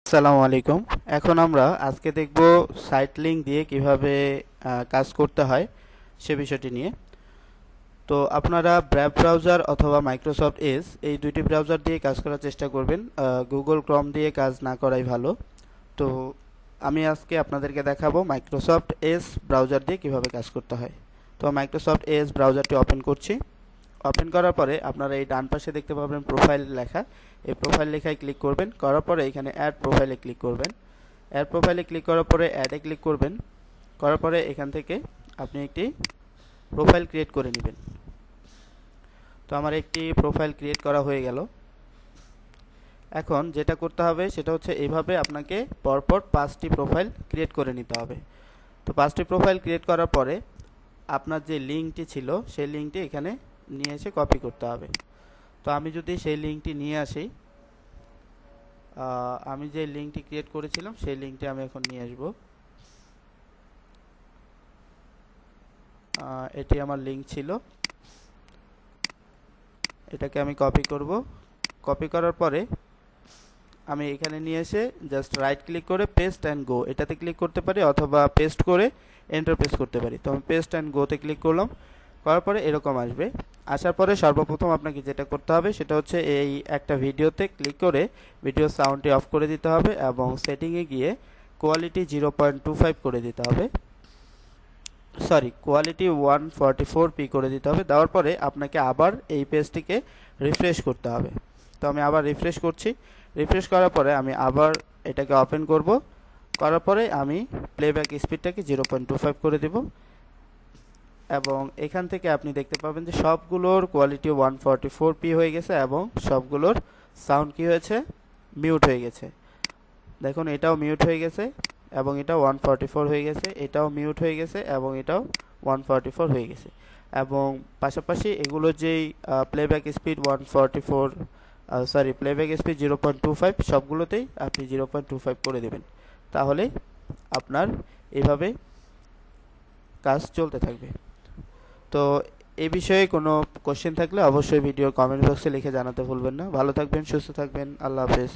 আসসালামু আলাইকুম। এখন আমরা আজকে দেখব সাইট লিংক দিয়ে কিভাবে কাজ করতে হয় সে বিষয়টি নিয়ে। তো আপনারা ব্র্যাব ব্রাউজার অথবা মাইক্রোসফট এজ এই দুইটি ব্রাউজার দিয়ে কাজ করার চেষ্টা করবেন, গুগল ক্রোম দিয়ে কাজ না করাই ভালো। তো আমি আজকে আপনাদেরকে দেখাবো মাইক্রোসফট এজ ব্রাউজার দিয়ে কিভাবে কাজ করতে হয়। তো মাইক্রোসফট এজ ব্রাউজারটি ওপেন করছি। ওপেন করার পরে আপনারা এই ডান পাশে দেখতে পাবেন প্রোফাইল লেখা। এই প্রোফাইল লেখায় ক্লিক করবেন, করার পরে এখানে অ্যাড প্রোফাইলে ক্লিক করবেন। অ্যাড প্রোফাইলে ক্লিক করার পরে অ্যাডে ক্লিক করবেন, করার পরে এখান থেকে আপনি একটি প্রোফাইল ক্রিয়েট করে নেবেন। তো আমার একটি প্রোফাইল ক্রিয়েট করা হয়ে গেল। এখন যেটা করতে হবে সেটা হচ্ছে এইভাবে আপনাকে পরপর 5টি প্রোফাইল ক্রিয়েট করে নিতে হবে। তো 5টি প্রোফাইল ক্রিয়েট করার পরে আপনার যে লিঙ্কটি ছিল সেই লিঙ্কটি এখানে নিয়ে এসে কপি করতে হবে। তো আমি যদি সেই লিঙ্কটি নিয়ে আসি, আমি যে লিঙ্কটি ক্রিয়েট করেছিলাম সেই লিঙ্কটি আমি এখন নিয়ে আসব। এটি আমার লিঙ্ক ছিল, এটাকে আমি কপি করব। কপি করার পরে আমি এখানে নিয়ে এসে জাস্ট রাইট ক্লিক করে পেস্ট অ্যান্ড গো এটাতে ক্লিক করতে পারি, অথবা পেস্ট করে এন্টার প্রেস করতে পারি। তো আমি পেস্ট অ্যান্ড গোতে ক্লিক করলাম, করার পরে এরকম আসবে। আসার পরে সর্বপ্রথম আপনাকে যেটা করতে হবে সেটা হচ্ছে এই একটা ভিডিওতে ক্লিক করে ভিডিও সাউন্ডটি অফ করে দিতে হবে এবং সেটিংয়ে গিয়ে কোয়ালিটি 0.25 করে দিতে হবে, সরি কোয়ালিটি 144p করে দিতে হবে। দেওয়ার পরে আপনাকে আবার এই পেজটিকে রিফ্রেশ করতে হবে। তো আমি আবার রিফ্রেশ করছি। রিফ্রেশ করার পরে আমি আবার এটাকে ওপেন করব, করার পরে আমি প্লেব্যাক স্পিডটাকে 0.25 করে দেব এবং এখান থেকে আপনি দেখতে পাবেন যে সবগুলোর কোয়ালিটি 144p হয়ে গেছে এবং সবগুলোর সাউন্ড কি হয়েছে, মিউট হয়ে গেছে। দেখুন এটাও মিউট হয়ে গেছে এবং এটাও 144 হয়ে গেছে, এটাও মিউট হয়ে গেছে এবং এটাও 144 হয়ে গেছে। এবং পাশাপাশি এগুলো যেই playback speed 144 sorry playback speed 0.25 সবগুলোতেই আপনি 0.25 করে দেবেন, তাহলে আপনার এভাবে কাজ চলতে থাকবে। তো এই বিষয়ে কোনো কোশ্চেন থাকলে অবশ্যই ভিডিওর কমেন্ট বক্সে লিখে জানাতে ভুলবেন না। ভালো থাকবেন, সুস্থ থাকবেন, আল্লাহ হাফেজ।